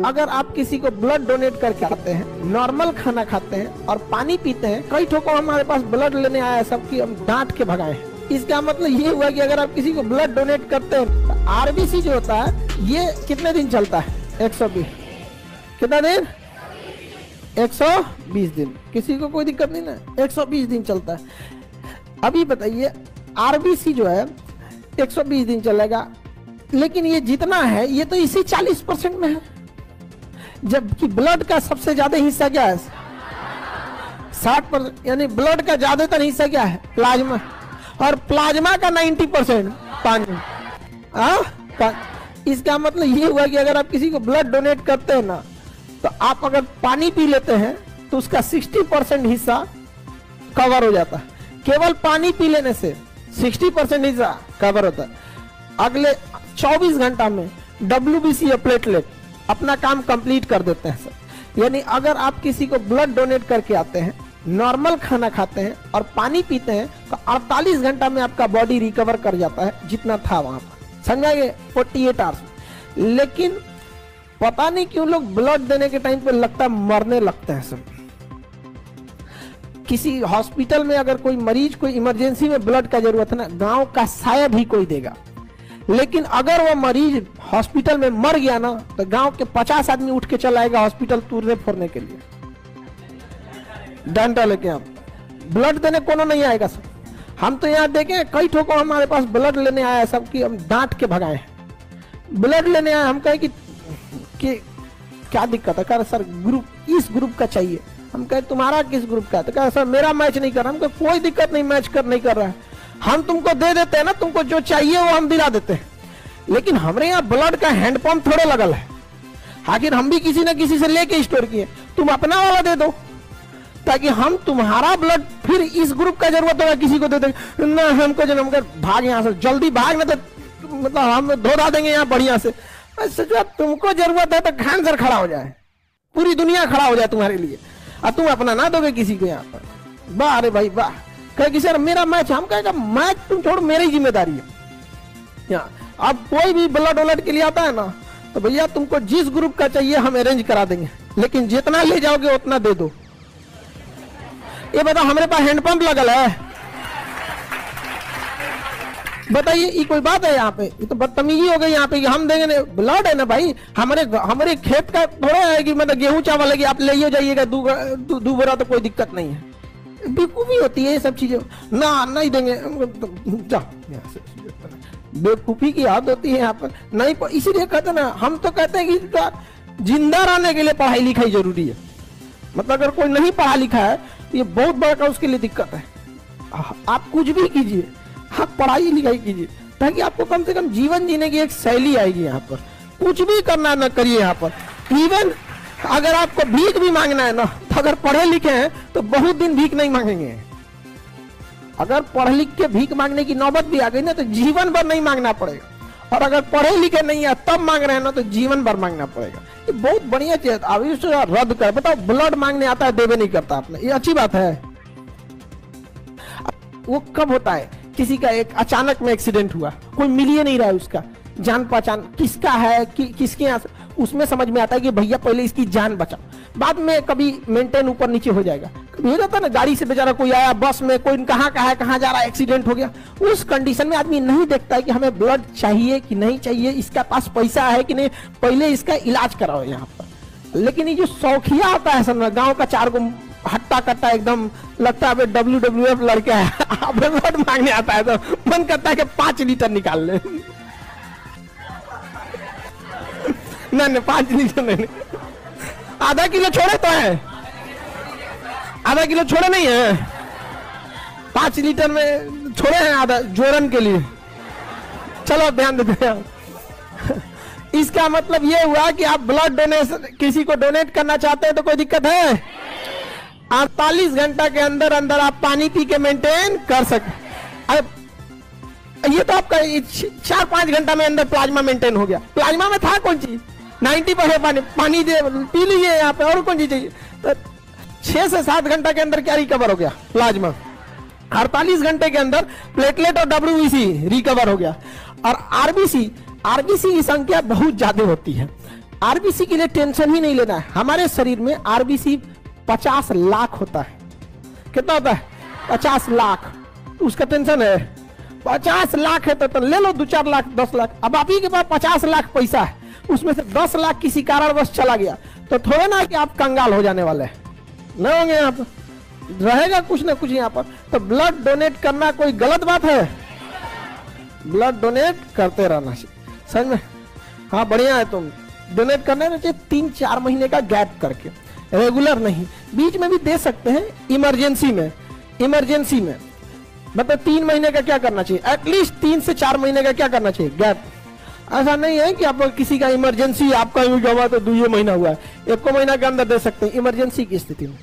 अगर आप किसी को ब्लड डोनेट करके आते हैं, नॉर्मल खाना खाते हैं और पानी पीते हैं, कई ठोको हमारे पास ब्लड लेने आया है सबकी हम डांट के भगाए हैं। इसका मतलब ये हुआ कि अगर आप किसी को ब्लड डोनेट करते हैं तो आरबीसी जो होता है ये कितने दिन चलता है? 120 कितना दिन? 120 दिन। किसी को कोई दिक्कत नहीं ना, 120 दिन चलता है। अभी बताइए आरबीसी जो है 120 दिन चलेगा, लेकिन ये जितना है ये तो इसी 40% में है, जबकि ब्लड का सबसे ज्यादा हिस्सा क्या है? 60%। यानी ब्लड का ज्यादातर हिस्सा क्या है? प्लाज्मा। और प्लाज्मा का 90% पानी। इसका मतलब ये हुआ कि अगर आप किसी को ब्लड डोनेट करते हैं ना, तो आप अगर पानी पी लेते हैं तो उसका 60% हिस्सा कवर हो जाता है। केवल पानी पी लेने से 60% हिस्सा कवर होता है। अगले 24 घंटा में WBC या प्लेटलेट अपना काम कंप्लीट कर देते हैं सर। यानी अगर आप किसी को ब्लड डोनेट करके आते हैं, नॉर्मल खाना खाते हैं और पानी पीते हैं, तो 48 घंटा में आपका बॉडी रिकवर कर जाता है जितना था वहां पर। समझाएंगे? 48 आवर्स। लेकिन पता नहीं क्यों लोग ब्लड देने के टाइम पे लगता है मरने लगते हैं सब। किसी हॉस्पिटल में अगर कोई मरीज कोई इमरजेंसी में ब्लड का जरूरत है ना, गांव का शायद ही कोई देगा। लेकिन अगर वो मरीज हॉस्पिटल में मर गया ना, तो गांव के 50 आदमी उठ के चला आएगा हॉस्पिटल तोड़ने फोड़ने के लिए, डंडा लेके। आप ब्लड देने कोनो नहीं आएगा सर। हम तो यहाँ देखे कई ठोको हमारे पास ब्लड लेने आया सबकी हम डांट के भगाए हैं। ब्लड लेने आया, हम कहे कि क्या दिक्कत है? कह सर ग्रुप इस ग्रुप का चाहिए। हम कहे तुम्हारा किस ग्रुप का है? तो कह सर मेरा मैच नहीं कर रहा। हम कहे कोई दिक्कत नहीं, मैच नहीं कर रहा है, हम तुमको दे देते हैं ना, तुमको जो चाहिए वो हम दिला देते हैं। लेकिन हमारे यहाँ ब्लड का हैंडपंप थोड़े लगल है। आखिर हम भी किसी न किसी से लेके स्टोर किए, तुम अपना वाला दे दो ताकि हम तुम्हारा ब्लड फिर इस ग्रुप का जरूरत होगा किसी को दे देंगे ना। हमको जन्म कर भाग यहाँ से, जल्दी भाग, ना तो मतलब हम धोरा देंगे यहाँ बढ़िया से। तुमको जरूरत है तो कैंसर खड़ा हो जाए, पूरी दुनिया खड़ा हो जाए तुम्हारे लिए, और तुम अपना ना दोगे किसी को यहाँ पर। वाह अरे भाई वाह। कहे सर मेरा मैच, हम कहेगा मैच तुम छोड़ो, मेरी जिम्मेदारी है। अब कोई भी ब्लड वलड के लिए आता है ना, तो भैया तुमको जिस ग्रुप का चाहिए हम अरेंज करा देंगे, लेकिन जितना ले जाओगे उतना दे दो। ये बताओ हमारे पास हैंडपंप लगल है? बताइए ये कोई बात है? यहाँ पे ये तो बदतमीजी हो गई यहाँ पे। हम देंगे ब्लड है ना भाई, हमारे खेत का थोड़ा है कि मतलब गेहूं चावल है कि आप ले जाइएगा दो बोरा, तो कोई दिक्कत नहीं है। बेवकूफी होती है ये सब चीजें ना, नहीं देंगे। बेवकूफी की याद होती है यहाँ पर नहीं। इसीलिए कहते ना, हम तो कहते हैं कि जिंदा रहने के लिए पढ़ाई लिखाई जरूरी है। मतलब अगर कोई नहीं पढ़ा लिखा है तो ये बहुत बड़ा उसके लिए दिक्कत है। आप कुछ भी कीजिए, आप पढ़ाई लिखाई कीजिए, ताकि आपको कम से कम जीवन जीने की एक शैली आएगी। यहाँ पर कुछ भी करना ना करिए यहाँ पर। इवन अगर आपको भीख भी मांगना है ना, तो अगर पढ़े लिखे हैं तो बहुत दिन भीख नहीं मांगेंगे। अगर पढ़ लिख के भीख मांगने की नौबत भी आ गई ना, तो जीवन भर नहीं मांगना पड़ेगा। और अगर पढ़े लिखे नहीं है तब मांग रहे हैं ना, तो जीवन भर मांगना पड़ेगा। ये बहुत बढ़िया चीज है। अभी रद्द कर। बताओ ब्लड मांगने आता है, देवे नहीं करता आपने, ये अच्छी बात है? वो कब होता है? किसी का एक अचानक में एक्सीडेंट हुआ, कोई मिल ही नहीं रहा है, उसका जान पहचान किसका है किसके यहाँ, उसमें समझ में आता है कि भैया पहले इसकी जान बचाओ। बाद में कभी मेंटेन ऊपर नीचे हो जाएगा। कभी हो जाता है ना, गाड़ी से बेचारा कोई आया, बस में कोई कहाँ का है, कहाँ जा रहा है, एक्सीडेंट हो गया। उस कंडीशन में आदमी नहीं देखता है कि हमें ब्लड चाहिए कि नहीं चाहिए, इसका पास पैसा है कि नहीं, पहले इसका इलाज कराओ यहाँ पर। लेकिन ये जो शौकिया आता है सब, गाँव का 4 गो हट्टा कट्टा एकदम लगता है WWF लड़का है, आप ब्लड मांगने आता है तो मन करता है कि 5 लीटर निकाल ले। नहीं 5 लीटर नहीं, आधा किलो छोड़े तो है, आधा किलो छोड़े नहीं है, 5 लीटर में छोड़े हैं आधा जोरन के लिए। चलो ध्यान देते हैं। इसका मतलब ये हुआ कि आप ब्लड डोनेशन किसी को डोनेट करना चाहते हैं तो कोई दिक्कत है? 48 घंटा के अंदर अंदर आप पानी पी के मेंटेन कर सकते। अब ये तो आपका 4-5 घंटा में अंदर प्लाज्मा मेंटेन हो गया। प्लाज्मा में था कौन चीज? 90% पानी दे पी लीजिए यहाँ पे, और कौन चीज चाहिए? तो 6 से 7 घंटा के अंदर क्या रिकवर हो गया? प्लाज्मा। 48 घंटे के अंदर प्लेटलेट और WBC रिकवर हो गया। और आरबीसी की संख्या बहुत ज्यादा होती है। आरबीसी के लिए टेंशन ही नहीं लेना है। हमारे शरीर में आरबीसी 50 लाख होता है। कितना होता है? 50 लाख। उसका टेंशन है? 50 लाख है तो ले लो 2-4 लाख 10 लाख। अब आप ही के पास 50 लाख पैसा है, उसमें से 10 लाख किसी कारणवश चला गया तो थोड़ा ना कि आप कंगाल हो जाने वाले हैं, नहीं होंगे। यहाँ पर रहेगा कुछ ना कुछ यहाँ पर। तो ब्लड डोनेट करना कोई गलत बात है? ब्लड डोनेट करते रहना चाहिए, समझ में? हाँ बढ़िया है। तुम डोनेट करना चाहिए 3-4 महीने का गैप करके, रेगुलर नहीं। बीच में भी दे सकते हैं इमरजेंसी में। इमरजेंसी में मतलब 3 महीने का क्या करना चाहिए, एटलीस्ट 3 से 4 महीने का क्या करना चाहिए, गैप। ऐसा नहीं है कि आप किसी का इमरजेंसी आपका हुआ तो 2 महीना हुआ है, 1 महीना के अंदर दे सकते हैं इमरजेंसी की स्थिति में।